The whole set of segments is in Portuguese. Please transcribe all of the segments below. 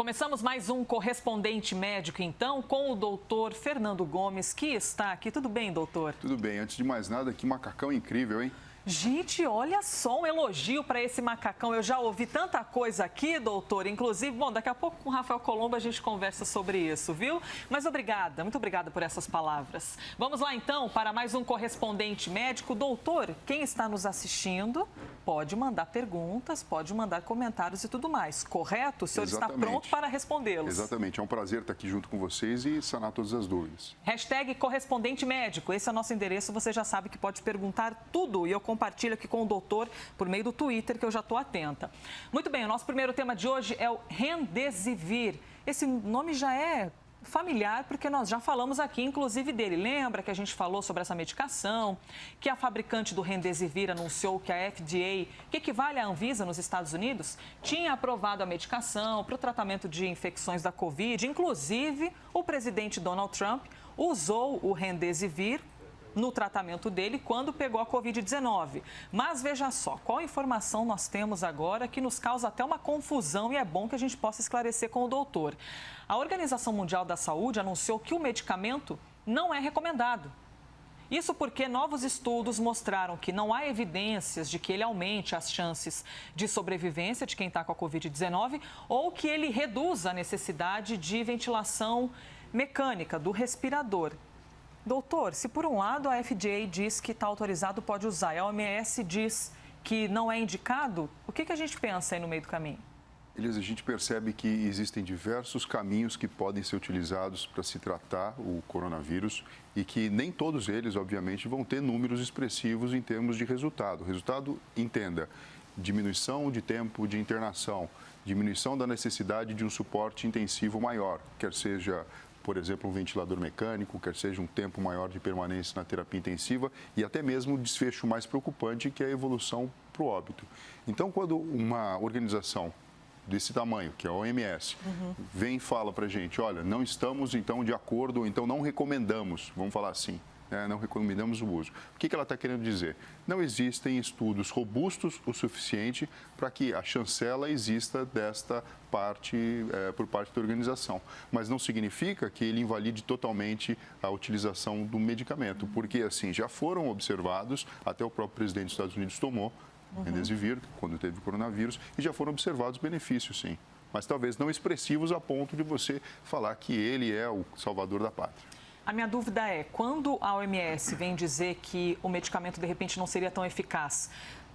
Começamos mais um correspondente médico, então, com o doutor Fernando Gomes, que está aqui. Tudo bem, doutor? Tudo bem. Antes de mais nada, que macacão incrível, hein? Gente, olha só um elogio para esse macacão. Eu já ouvi tanta coisa aqui, doutor. Inclusive, bom, daqui a pouco com o Rafael Colombo a gente conversa sobre isso, viu? Mas obrigada, muito obrigada por essas palavras. Vamos lá, então, para mais um correspondente médico. Doutor, quem está nos assistindo pode mandar perguntas, pode mandar comentários e tudo mais, correto? O senhor está pronto para respondê-los. Exatamente. É um prazer estar aqui junto com vocês e sanar todas as dúvidas. Hashtag correspondente médico. Esse é o nosso endereço. Você já sabe que pode perguntar tudo e eu compartilho aqui com o doutor por meio do Twitter, que eu já estou atenta. Muito bem, o nosso primeiro tema de hoje é o Remdesivir. Esse nome já é familiar, porque nós já falamos aqui, inclusive, dele. Lembra que a gente falou sobre essa medicação, que a fabricante do Remdesivir anunciou que a FDA, que equivale à Anvisa nos Estados Unidos, tinha aprovado a medicação para o tratamento de infecções da Covid. Inclusive, o presidente Donald Trump usou o Remdesivir no tratamento dele quando pegou a Covid-19. Mas veja só, qual informação nós temos agora que nos causa até uma confusão e é bom que a gente possa esclarecer com o doutor. A Organização Mundial da Saúde anunciou que o medicamento não é recomendado. Isso porque novos estudos mostraram que não há evidências de que ele aumente as chances de sobrevivência de quem está com a Covid-19 ou que ele reduza a necessidade de ventilação mecânica do respirador. Doutor, se por um lado a FDA diz que está autorizado, pode usar, e a OMS diz que não é indicado, o que a gente pensa aí no meio do caminho? Elisa, a gente percebe que existem diversos caminhos que podem ser utilizados para se tratar o coronavírus e que nem todos eles, obviamente, vão ter números expressivos em termos de resultado. Resultado, entenda, diminuição de tempo de internação, diminuição da necessidade de um suporte intensivo maior, quer seja, por exemplo, um ventilador mecânico, quer seja um tempo maior de permanência na terapia intensiva e até mesmo o desfecho mais preocupante, que é a evolução para o óbito. Então, quando uma organização desse tamanho, que é a OMS, vem e fala para a gente, olha, não estamos então de acordo, ou então não recomendamos, vamos falar assim, não recomendamos o uso. O que ela está querendo dizer? Não existem estudos robustos o suficiente para que a chancela exista desta parte, por parte da organização. Mas não significa que ele invalide totalmente a utilização do medicamento, porque assim, já foram observados, até o próprio presidente dos Estados Unidos tomou Remdesivir, quando teve coronavírus, e já foram observados benefícios, sim. Mas talvez não expressivos a ponto de você falar que ele é o salvador da pátria. A minha dúvida é, quando a OMS vem dizer que o medicamento, de repente, não seria tão eficaz,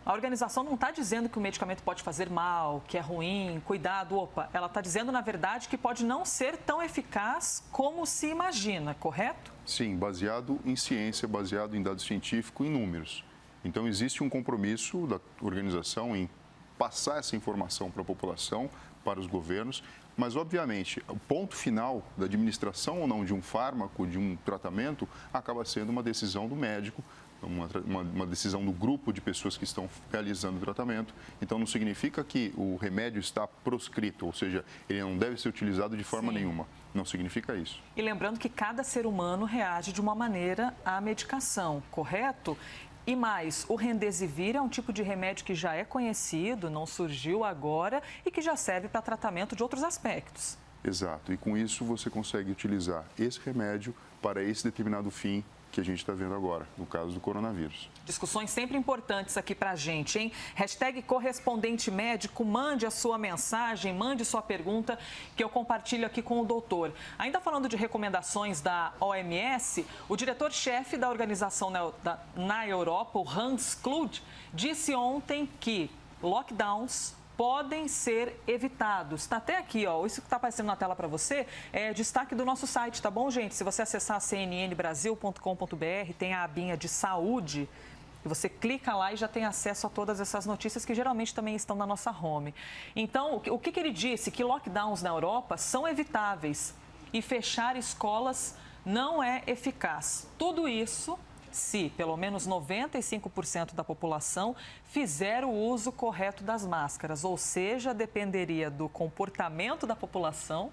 a organização não está dizendo que o medicamento pode fazer mal, que é ruim, cuidado, opa. Ela está dizendo, na verdade, que pode não ser tão eficaz como se imagina, correto? Sim, baseado em ciência, baseado em dados científicos e números. Então, existe um compromisso da organização em passar essa informação para a população, para os governos, mas, obviamente, o ponto final da administração ou não de um fármaco, de um tratamento, acaba sendo uma decisão do médico, uma decisão do grupo de pessoas que estão realizando o tratamento. Então, não significa que o remédio está proscrito, ou seja, ele não deve ser utilizado de forma nenhuma. Não significa isso. E lembrando que cada ser humano reage de uma maneira à medicação, correto? E mais, o Remdesivir é um tipo de remédio que já é conhecido, não surgiu agora e que já serve para tratamento de outros aspectos. Exato. E com isso você consegue utilizar esse remédio para esse determinado fim que a gente está vendo agora, no caso do coronavírus. Discussões sempre importantes aqui para a gente, hein? Hashtag correspondente médico, mande a sua mensagem, mande sua pergunta que eu compartilho aqui com o doutor. Ainda falando de recomendações da OMS, o diretor-chefe da organização na Europa, o Hans Kluge, disse ontem que lockdowns podem ser evitados. Está até aqui, ó, isso que está aparecendo na tela para você é destaque do nosso site, tá bom, gente? Se você acessar cnnbrasil.com.br, tem a abinha de saúde, e você clica lá e já tem acesso a todas essas notícias que geralmente também estão na nossa home. Então, o que ele disse? Que lockdowns na Europa são evitáveis e fechar escolas não é eficaz. Tudo isso se pelo menos 95% da população fizer o uso correto das máscaras, ou seja, dependeria do comportamento da população,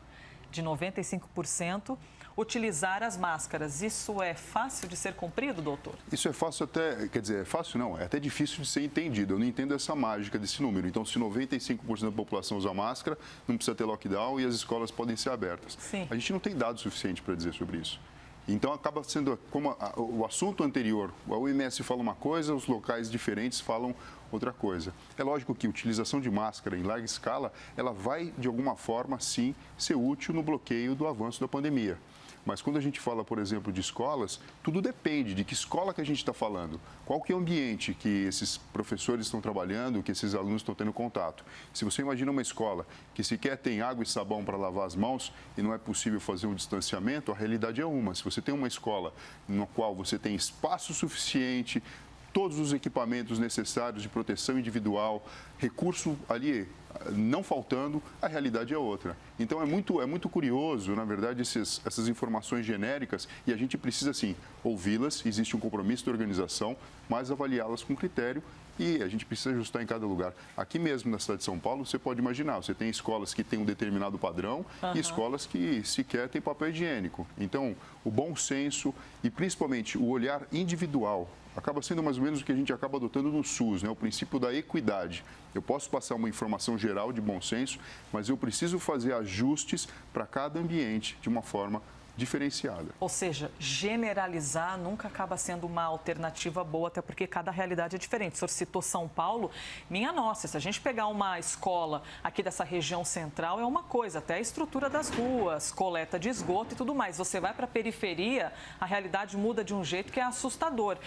de 95%, utilizar as máscaras. Isso é fácil de ser cumprido, doutor? Isso é fácil até, quer dizer, é fácil não, é até difícil de ser entendido. Eu não entendo essa mágica desse número. Então, se 95% da população usa máscara, não precisa ter lockdown e as escolas podem ser abertas. Sim. A gente não tem dados suficientes para dizer sobre isso. Então, acaba sendo como o assunto anterior. A OMS fala uma coisa, os locais diferentes falam outra coisa. É lógico que a utilização de máscara em larga escala, ela vai, de alguma forma, sim, ser útil no bloqueio do avanço da pandemia. Mas quando a gente fala, por exemplo, de escolas, tudo depende de que escola que a gente está falando. Qual que é o ambiente que esses professores estão trabalhando, que esses alunos estão tendo contato. Se você imagina uma escola que sequer tem água e sabão para lavar as mãos e não é possível fazer um distanciamento, a realidade é uma. Se você tem uma escola na qual você tem espaço suficiente, todos os equipamentos necessários de proteção individual, recurso ali não faltando, a realidade é outra. Então é muito curioso, na verdade, essas informações genéricas e a gente precisa, sim, ouvi-las, existe um compromisso da organização, mas avaliá-las com critério e a gente precisa ajustar em cada lugar. Aqui mesmo na cidade de São Paulo, você pode imaginar, você tem escolas que têm um determinado padrão e escolas que sequer têm papel higiênico. Então, o bom senso e principalmente o olhar individual acaba sendo mais ou menos o que a gente acaba adotando no SUS, né? O princípio da equidade. Eu posso passar uma informação geral de bom senso, mas eu preciso fazer ajustes para cada ambiente de uma forma diferenciada. Ou seja, generalizar nunca acaba sendo uma alternativa boa, até porque cada realidade é diferente. O senhor citou São Paulo, minha nossa, se a gente pegar uma escola aqui dessa região central é uma coisa, até a estrutura das ruas, coleta de esgoto e tudo mais. Você vai para a periferia, a realidade muda de um jeito que é assustador.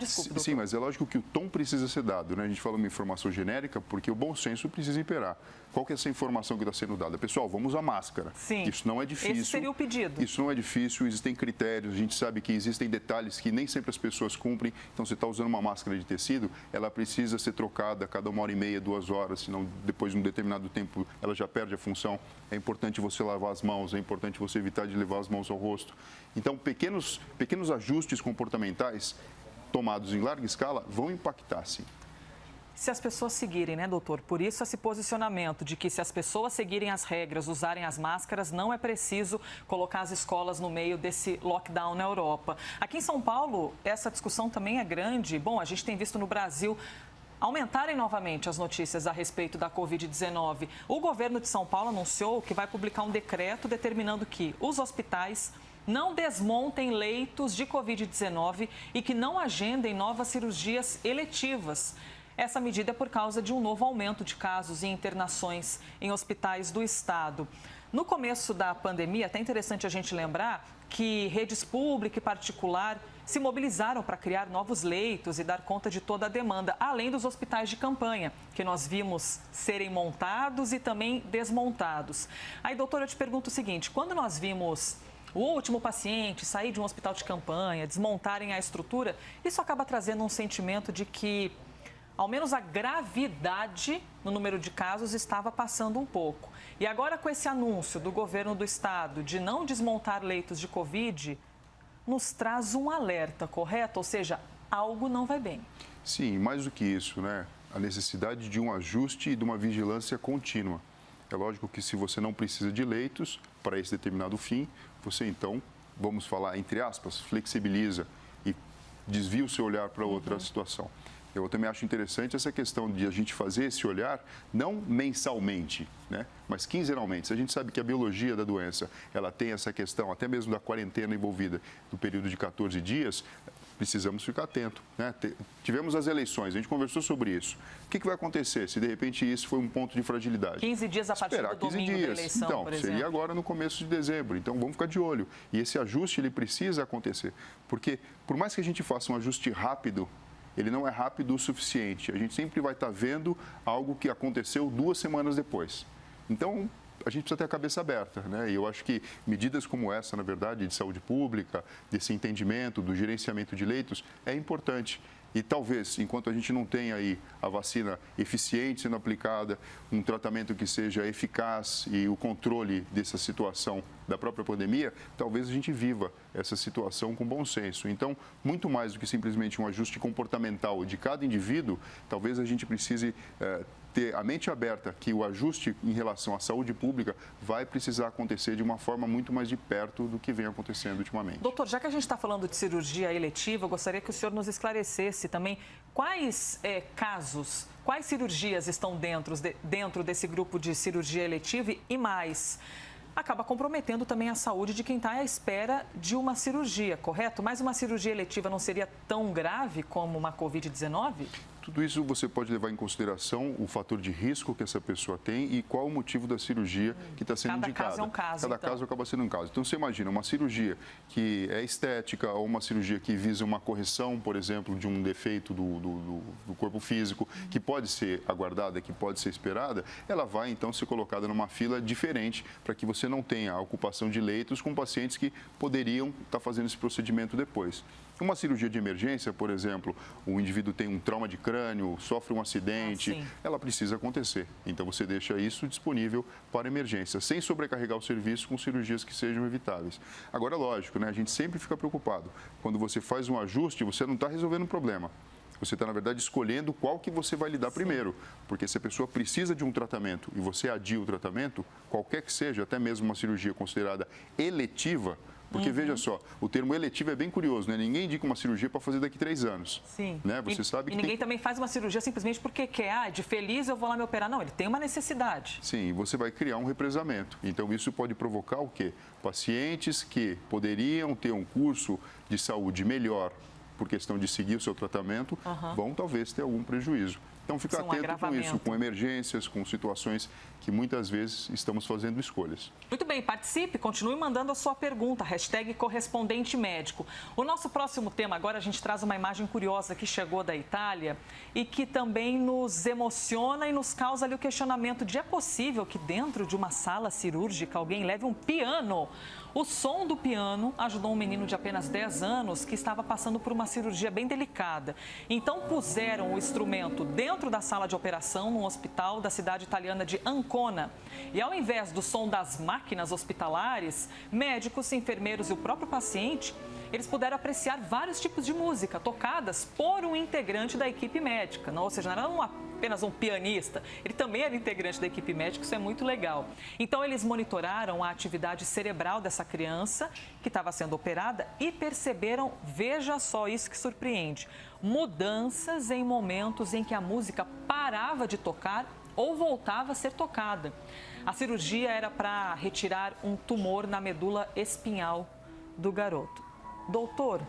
Desculpa, doutor. Sim, mas é lógico que o tom precisa ser dado, né? A gente fala uma informação genérica porque o bom senso precisa imperar. Qual que é essa informação que está sendo dada? Pessoal, vamos usar máscara. Sim. Isso não é difícil. Esse seria o pedido. Isso não é difícil, existem critérios, a gente sabe que existem detalhes que nem sempre as pessoas cumprem. Então, você está usando uma máscara de tecido, ela precisa ser trocada a cada 1h30, 2 horas, senão depois de um determinado tempo ela já perde a função. É importante você lavar as mãos, é importante você evitar de levar as mãos ao rosto. Então, pequenos ajustes comportamentais tomados em larga escala vão impactar, sim. Se as pessoas seguirem, né, doutor? Por isso esse posicionamento de que se as pessoas seguirem as regras, usarem as máscaras, não é preciso colocar as escolas no meio desse lockdown na Europa. Aqui em São Paulo, essa discussão também é grande. Bom, a gente tem visto no Brasil aumentarem novamente as notícias a respeito da Covid-19. O governo de São Paulo anunciou que vai publicar um decreto determinando que os hospitais não desmontem leitos de Covid-19 e que não agendem novas cirurgias eletivas. Essa medida é por causa de um novo aumento de casos e internações em hospitais do estado. No começo da pandemia, até interessante a gente lembrar que redes pública e particular se mobilizaram para criar novos leitos e dar conta de toda a demanda, além dos hospitais de campanha, que nós vimos serem montados e também desmontados. Aí, doutor, eu te pergunto o seguinte, quando nós vimos o último paciente sair de um hospital de campanha, desmontarem a estrutura, isso acaba trazendo um sentimento de que ao menos a gravidade no número de casos estava passando um pouco. E agora, com esse anúncio do governo do estado de não desmontar leitos de Covid, nos traz um alerta, correto? Ou seja, algo não vai bem. Sim, mais do que isso, né? A necessidade de um ajuste e de uma vigilância contínua. É lógico que se você não precisa de leitos para esse determinado fim, você então, vamos falar entre aspas, flexibiliza e desvia o seu olhar para outra situação. Eu também acho interessante essa questão de a gente fazer esse olhar não mensalmente, né, mas quinzenalmente. Se a gente sabe que a biologia da doença, ela tem essa questão, até mesmo da quarentena envolvida do período de 14 dias, precisamos ficar atento, né? Tivemos as eleições, a gente conversou sobre isso. O que vai acontecer se de repente isso foi um ponto de fragilidade? 15 dias a partir do domingo da eleição, então, por exemplo. seria agora no começo de dezembro. Então, vamos ficar de olho. E esse ajuste, ele precisa acontecer. Porque, por mais que a gente faça um ajuste rápido, ele não é rápido o suficiente. A gente sempre vai estar vendo algo que aconteceu 2 semanas depois. Então, a gente precisa ter a cabeça aberta, né? E eu acho que medidas como essa, na verdade, de saúde pública, desse entendimento, do gerenciamento de leitos, é importante. E talvez, enquanto a gente não tenha aí a vacina eficiente sendo aplicada, um tratamento que seja eficaz e o controle dessa situação da própria pandemia, talvez a gente viva essa situação com bom senso. Então, muito mais do que simplesmente um ajuste comportamental de cada indivíduo, talvez a gente precise ter a mente aberta que o ajuste em relação à saúde pública vai precisar acontecer de uma forma muito mais de perto do que vem acontecendo ultimamente. Doutor, já que a gente está falando de cirurgia eletiva, eu gostaria que o senhor nos esclarecesse também quais casos, quais cirurgias estão dentro desse grupo de cirurgia eletiva e mais. Acaba comprometendo também a saúde de quem está à espera de uma cirurgia, correto? Mas uma cirurgia eletiva não seria tão grave como uma Covid-19? Tudo isso você pode levar em consideração o fator de risco que essa pessoa tem e qual o motivo da cirurgia que está sendo indicada. Cada caso é um caso, Cada caso acaba sendo um caso. Então, você imagina uma cirurgia que é estética ou uma cirurgia que visa uma correção, por exemplo, de um defeito do corpo físico, que pode ser aguardada, que pode ser esperada, ela vai, então, ser colocada numa fila diferente para que você não tenha a ocupação de leitos com pacientes que poderiam estar fazendo esse procedimento depois. Uma cirurgia de emergência, por exemplo, o indivíduo tem um trauma de crânio, sofre um acidente, ela precisa acontecer. Então, você deixa isso disponível para emergência, sem sobrecarregar o serviço com cirurgias que sejam evitáveis. Agora, lógico, né, a gente sempre fica preocupado. Quando você faz um ajuste, você não está resolvendo o problema. Você está, na verdade, escolhendo qual que você vai lidar primeiro. Porque se a pessoa precisa de um tratamento e você adia o tratamento, qualquer que seja, até mesmo uma cirurgia considerada eletiva, porque, veja só, o termo eletivo é bem curioso, né? Ninguém indica uma cirurgia para fazer daqui a 3 anos. Sim. Né? Você sabe que ninguém também faz uma cirurgia simplesmente porque quer. Ah, de feliz eu vou lá me operar. Não, ele tem uma necessidade. Sim, você vai criar um represamento. Então, isso pode provocar o quê? Pacientes que poderiam ter um curso de saúde melhor por questão de seguir o seu tratamento, vão talvez ter algum prejuízo. Então, fica atento com isso, com emergências, com situações que muitas vezes estamos fazendo escolhas. Muito bem, participe, continue mandando a sua pergunta, #correspondente médico. O nosso próximo tema agora, a gente traz uma imagem curiosa que chegou da Itália e que também nos emociona e nos causa ali o questionamento de é possível que dentro de uma sala cirúrgica alguém leve um piano? O som do piano ajudou um menino de apenas 10 anos que estava passando por uma cirurgia bem delicada. Então puseram o instrumento dentro da sala de operação num hospital da cidade italiana de Ancona. E ao invés do som das máquinas hospitalares, médicos, enfermeiros e o próprio paciente, eles puderam apreciar vários tipos de música tocadas por um integrante da equipe médica. Ou seja, não era apenas um pianista, ele também era integrante da equipe médica, isso é muito legal. Então, eles monitoraram a atividade cerebral dessa criança que estava sendo operada e perceberam, veja só isso que surpreende, mudanças em momentos em que a música parava de tocar ou voltava a ser tocada. A cirurgia era para retirar um tumor na medula espinhal do garoto. Doutor,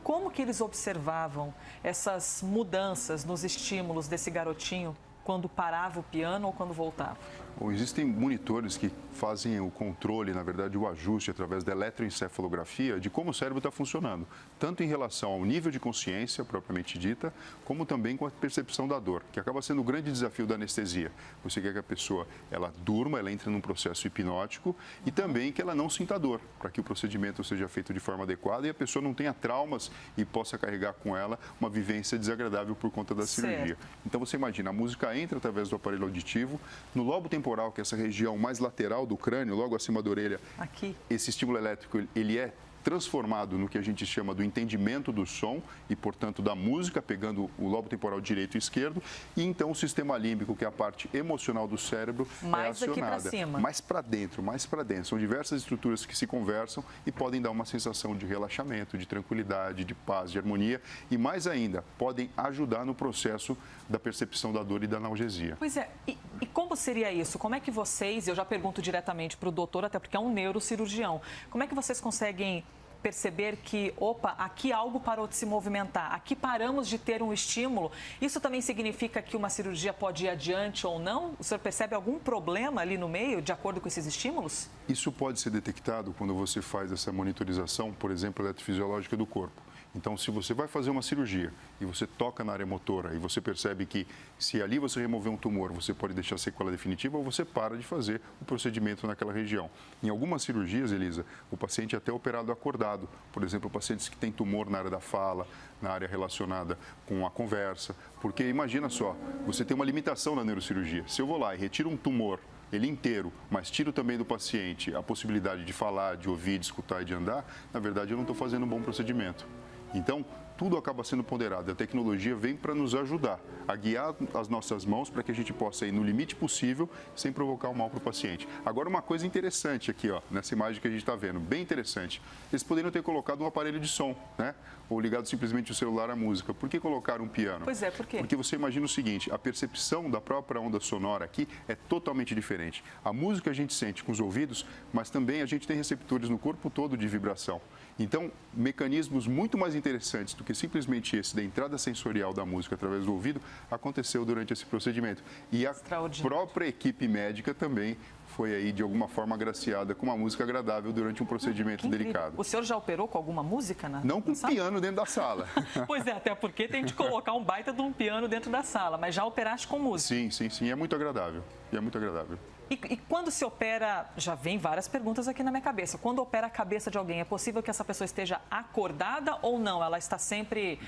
como que eles observavam essas mudanças nos estímulos desse garotinho quando parava o piano ou quando voltava? Bom, existem monitores que fazem o controle, na verdade, o ajuste através da eletroencefalografia de como o cérebro está funcionando, tanto em relação ao nível de consciência propriamente dita, como também com a percepção da dor, que acaba sendo o grande desafio da anestesia. Você quer que a pessoa ela durma, ela entre num processo hipnótico e também que ela não sinta dor, para que o procedimento seja feito de forma adequada e a pessoa não tenha traumas e possa carregar com ela uma vivência desagradável por conta da cirurgia. Então você imagina, a música entra através do aparelho auditivo, no lobo temporal, que é essa região mais lateral do crânio, logo acima da orelha, aqui. Esse estímulo elétrico ele é transformado no que a gente chama do entendimento do som e, portanto, da música, pegando o lobo temporal direito e esquerdo, e então o sistema límbico, que é a parte emocional do cérebro, é acionada. Aqui para cima. Mais para dentro, mais para dentro. São diversas estruturas que se conversam e podem dar uma sensação de relaxamento, de tranquilidade, de paz, de harmonia e, mais ainda, podem ajudar no processo da percepção da dor e da analgesia. Pois é, e como seria isso? Como é que vocês, eu já pergunto diretamente para o doutor, até porque é um neurocirurgião, como é que vocês conseguem perceber que, opa, aqui algo parou de se movimentar, aqui paramos de ter um estímulo? Isso também significa que uma cirurgia pode ir adiante ou não? O senhor percebe algum problema ali no meio, de acordo com esses estímulos? Isso pode ser detectado quando você faz essa monitorização, por exemplo, eletrofisiológica do corpo. Então, se você vai fazer uma cirurgia e você toca na área motora e você percebe que se ali você remover um tumor, você pode deixar sequela definitiva ou você para de fazer o procedimento naquela região. Em algumas cirurgias, Elisa, o paciente é até operado acordado. Por exemplo, pacientes que têm tumor na área da fala, na área relacionada com a conversa. Porque imagina só, você tem uma limitação na neurocirurgia. Se eu vou lá e retiro um tumor ele inteiro, mas tiro também do paciente a possibilidade de falar, de ouvir, de escutar e de andar, na verdade eu não estou fazendo um bom procedimento. Então, tudo acaba sendo ponderado. A tecnologia vem para nos ajudar a guiar as nossas mãos para que a gente possa ir no limite possível sem provocar o mal para o paciente. Agora, uma coisa interessante aqui, ó, nessa imagem que a gente está vendo, bem interessante. Eles poderiam ter colocado um aparelho de som, né? Ou ligado simplesmente o celular à música. Por que colocar um piano? Pois é, por quê? Porque você imagina o seguinte, a percepção da própria onda sonora aqui é totalmente diferente. A música a gente sente com os ouvidos, mas também a gente tem receptores no corpo todo de vibração. Então, mecanismos muito mais interessantes do que simplesmente esse da entrada sensorial da música através do ouvido aconteceu durante esse procedimento. E a própria equipe médica também foi aí, de alguma forma, agraciada com uma música agradável durante um procedimento delicado. O senhor já operou com alguma música Não com piano dentro da sala. Pois é, até porque tem de colocar um baita de um piano dentro da sala, mas já operaste com música. Sim, é muito agradável. É muito agradável. E quando se opera, já vem várias perguntas aqui na minha cabeça. Quando opera a cabeça de alguém, é possível que essa pessoa esteja acordada ou não? Ela está sempre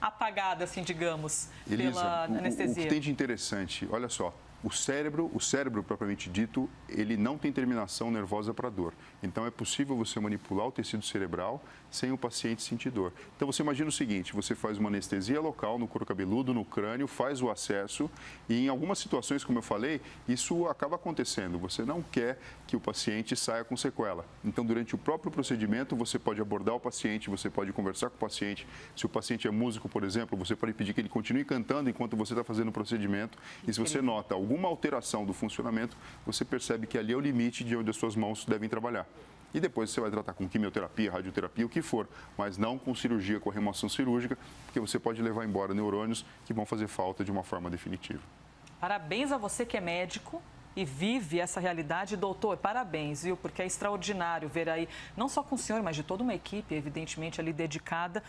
apagada, assim, digamos, Elisa, pela anestesia? O que tem de interessante, olha só, o cérebro propriamente dito, ele não tem terminação nervosa para dor. Então, é possível você manipular o tecido cerebral sem o paciente sentir dor. Então, você imagina o seguinte, você faz uma anestesia local no couro cabeludo, no crânio, faz o acesso e em algumas situações, como eu falei, isso acaba acontecendo. Você não quer que o paciente saia com sequela. Então, durante o próprio procedimento, você pode abordar o paciente, você pode conversar com o paciente. Se o paciente é músico, por exemplo, você pode pedir que ele continue cantando enquanto você está fazendo o procedimento. E se você nota alguma alteração do funcionamento, você percebe que ali é o limite de onde as suas mãos devem trabalhar. E depois você vai tratar com quimioterapia, radioterapia, o que for, mas não com cirurgia, com remoção cirúrgica, porque você pode levar embora neurônios que vão fazer falta de uma forma definitiva. Parabéns a você que é médico e vive essa realidade. Doutor, parabéns, viu? Porque é extraordinário ver aí, não só com o senhor, mas de toda uma equipe, evidentemente, ali dedicada,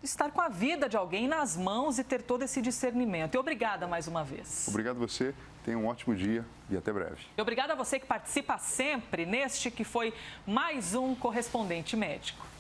estar com a vida de alguém nas mãos e ter todo esse discernimento. E obrigada mais uma vez. Obrigado a você, tenha um ótimo dia e até breve. E obrigada a você que participa sempre neste que foi mais um Correspondente Médico.